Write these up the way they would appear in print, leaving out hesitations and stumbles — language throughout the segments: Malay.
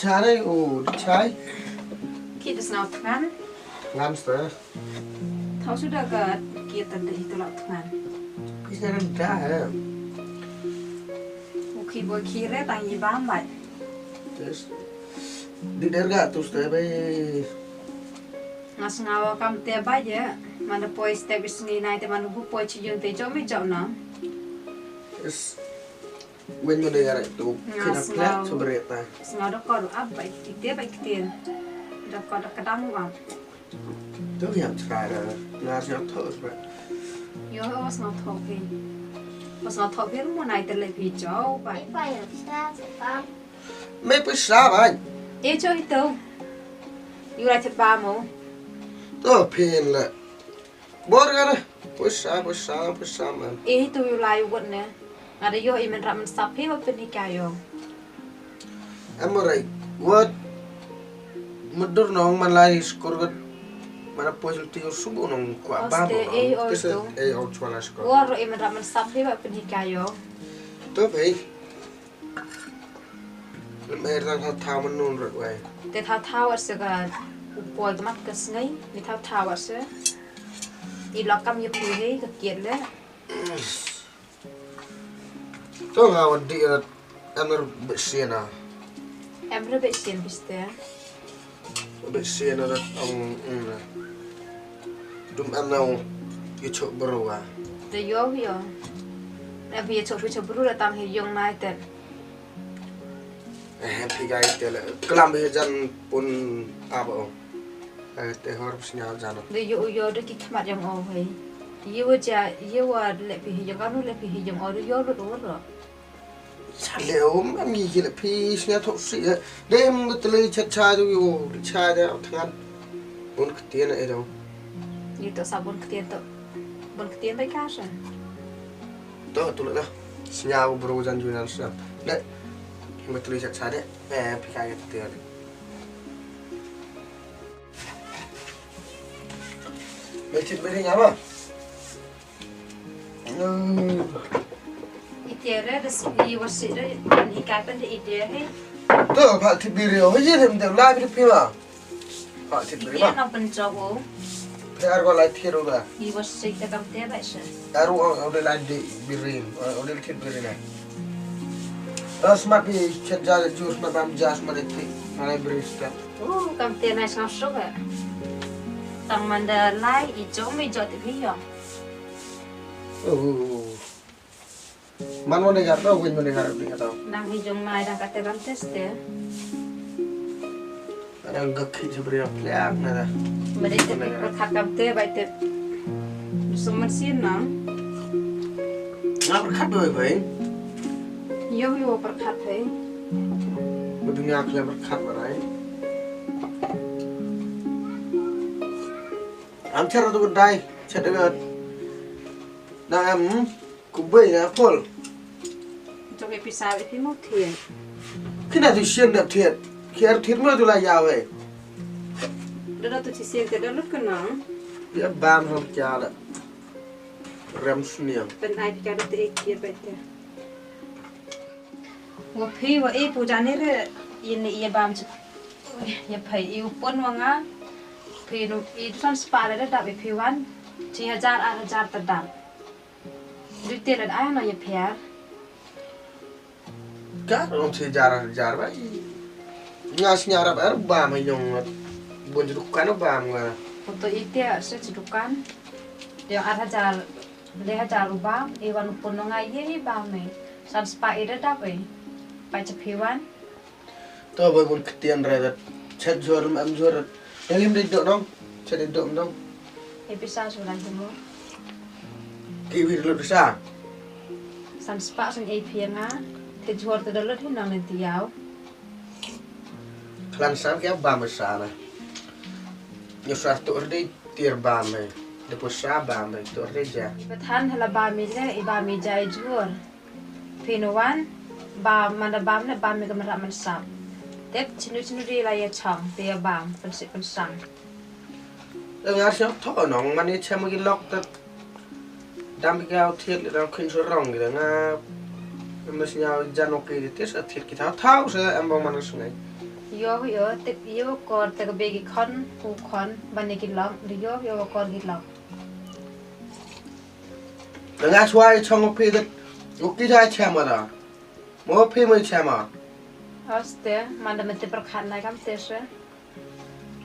chán đấy, ồ, đi trái. Khi được nào ngắn. Ngắn sữa. Tháo sudah ke kita dah itu lah ngắn. Cái xe đang ra hả? Khi buat kira tangi bambat. Di derga tuh sih, bay. Ngas ngawa kam tiap aja. Mana poi step isni naik teman buku poi cium tejo mi jauh na. Terus, when mau dengar itu, kena plat seberita. Sengaja kau apa? Dia baik dia. Dah kau dah kedang bang. Tuh yang sekarang, ngasih terus, bay. Yo, was not talking. Was not talking mau naik terlebih jauh, bay. Mấy bữa sao bay? Cho itu. You like to buy more? Tuh pin lah. Bor kan? Bữa sao mà. Itu you like what nè? Ada yo iman ramen sapi apa penikayo? Em mau rai, what? Mudur nong man lai skor gat. Mana posil tiga subuh nong kuat babu. Terus orang cuma lah skor. Wah, iman ramen sapi apa penikayo? Tuh bay. Mer đang thao mình nôn rồi vậy. Để thao ở sẽ cái upoi cái mắt cái ngay, để thao ở sẽ. Đi lọc cam nhập thì cái kiện đấy. Tuh ngawat di em er bersih na. Em rất bị xiên biết Bersih na ông na. Dum em nào cái chỗ bro à. Để yo yo. Em bây giờ chỗ bự là tam hay dùng này tên. Pigai tele kelam bejan pun apa te harus nyal jano Để yo để cái mặt dùng ô vậy. Yo cha yo lệ bị dùng cái lệ bị dùng ô để yo rồi rồi. Saleu em nghĩ cái là pi nya thọ sĩ đêm tele chat cha tu yo cha da thangan pun ketian ai đâu Như tao sabun ketian bay cá rồi. to tu lah nyal bro jan junan sa dek betul chat cha dek pigai ketian Becit beri apa? Itiara ada sih wasit ada ikan pada itiara. Tuh Pak Tibiri, apa je them them live di pima? Pak Tibiri Dia mah. nak pencoba. Biar kau live hero dah. Dia wasit kita kam tiap aja. Aru udah live di birin, udah Tibiri nih. Smart nih, cerja jus smart bam jas smart itu, malai beristat. Oh, kam tiap nice ngasuh ya. Tang manda lai hijau hijau tapi ya. Oh. Man mau dengar tau, gue mau dengar tau. Nang hijau mai dah kata kam tes deh. Ada enggak sebenarnya pelak nada. Mereka berkat kam tiap baik tiap. Semua sih nang. Nggak berkat boy. Yo berkat hei. Bedunya aku berkat barai. Am cara tu kedai, cak dengar. Nah em kubai na pol. Coba pisah itu mau tiap. Kena tu sian dah tiap. Kiar tiap mana tu lah yawe. Dah tu sisi kita dah lut kenang. Dia bam ham cala. Rem suniang. Penai kita dah terikir betul. Wah wah puja ni re ini ia bam tu. Ya pai iu pun wanga. Pinu itu kan separa dah dapat piwan. 6,000 terdam. Duit ada ayah nak ya piar. Kan orang sejarah baik. Ngas nyarap bam yang bonjukan bam kan. Untuk itu sejudukan. Yang ada jar bam. Iwan pun nongai ye bam ni. San separa dah dapat. Pai cepiwan. Tu boleh pun ketian reda. Chat jual am jual. Yang ini dok dong. Chat dok dong. Bisa sudah semua. Kiwi dulu bisa. San separa san pianga. Terjual terdapat ni nang nanti yau. Kelan sam kia bam besar. Nyusah tu orde tiar bam ni. Depois sah bam ni tu orde je. Betan hala bami le ibami jai jual. Pinuan bam mana bam le bami kemerak mensam. Tep cinu di layar chang dia bam pensang. Dengar siapa tahu nong mana cuma gilok tak. Dami kau tiar dalam kinsurong gitu ngap. Mestinya jangan oke itu tiar kita tahu saya embang mana sungai. yo tip yo kor te ke begi khon ku khon bani ki long yo kor ki long Dengan suai chong pi det uki jai chama da mo pi mai chama aste manda mete perkhan nai kam tese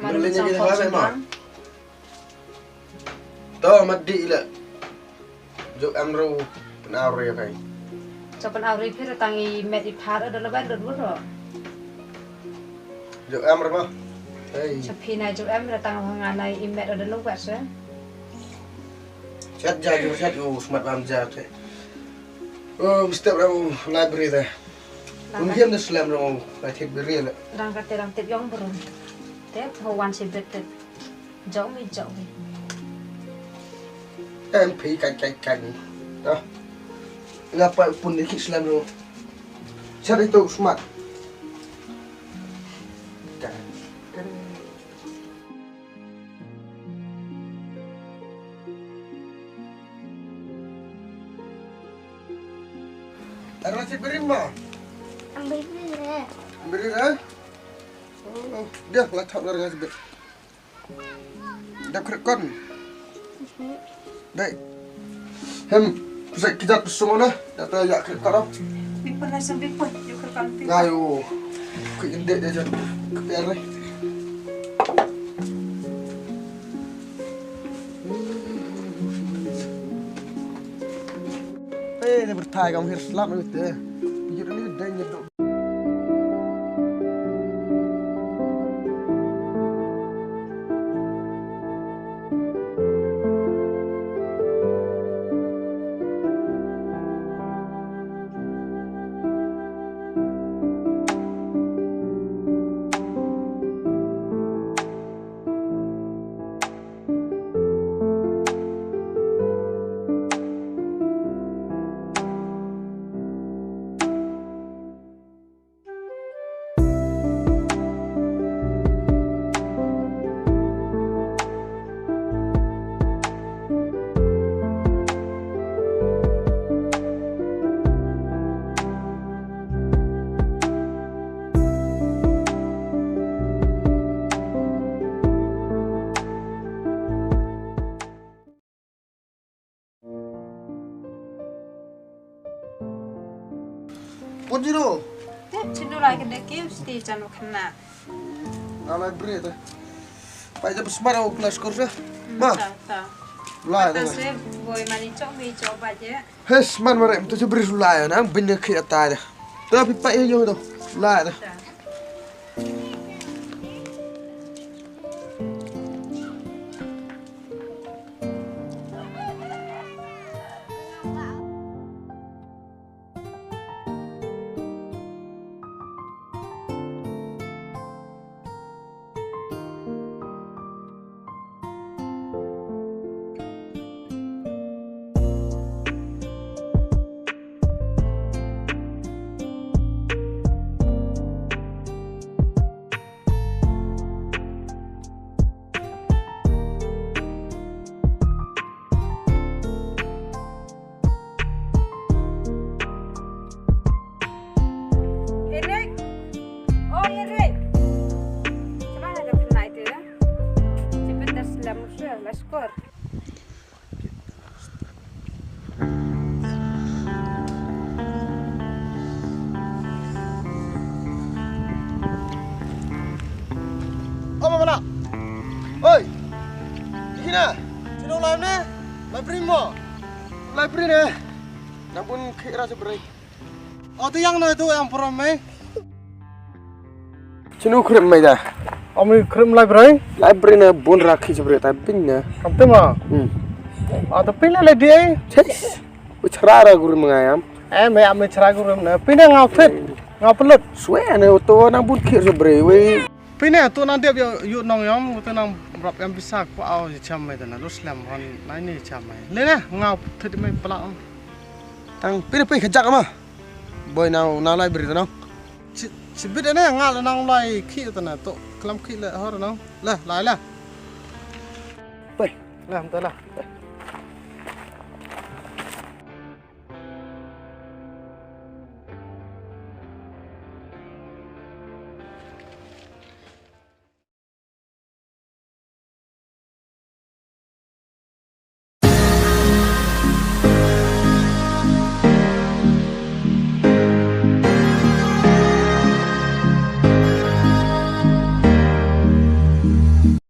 Manda le ni ha mai ma to mat di le jo am ro na re kai cho pan auri phir tangi met I phar ở đó ba đột bút rồi jo am ro ma hey cho phi này cho em là tang hàng ngày này im met ở đó lúc vậy sẽ chat ja jo chat yo smart bam ja the step ro library da Mungkin the slam ro I think be real đang tiếp yong bro thế hồ quan sẽ biết được giống em phi cạnh đó ngapa pun dikit slam ro chat itu smart Ada nasi berima? Beri dah. Oh, dia lah tak ada nasi ber. Dah kerkon. Baik. Hem, pusat kita semua na. Dah tak ya kerkon. Bipun lah sampai pun, yuk kerkon pun. Ayo, keindet dia jadi kepiar ni. Dia berthai kamu harus selap itu. Bijak ni dah nyedok. Pun jiro. Cendol lagi dekil sti janu kena. Alai beri tu. Pai jam semar aku kelas kursus. Ma. Lai tu. Saya boy mani cok aja. Hes man marem tu beri sulai na benda ke atas dah. Tapi pai yo tu. Lai tu. Skor. Apa mana? Oi. Kina. Cino live ni. Library mo. Library ni. Namun kira seberai. Oh tu yang tu yang from me. Cino krim mai dah. Ami krim library. Library ni bun rakhi seberai tapi ni. Kamu mah. Tapi ni le dia. Yes. Ucara guru mengayam. Mai ami cara guru ni. Pina ngapit. Ngapelut. Suai ni auto na bun kira seberai. Wei. Pina tu nanti dia yuk nong yam. Tu nong berapa yang bisa ku au jam mai tu na. Terus lem hon. Nai jam mai. Lena ngap tadi mai pelak. Tang pina kejak mah. Boy now library tu nong. Sebut ni ngal nong lai ki tu na. Tu kelam ki le hor nong. Lah, lai lah. Boy. Lah, betul lah.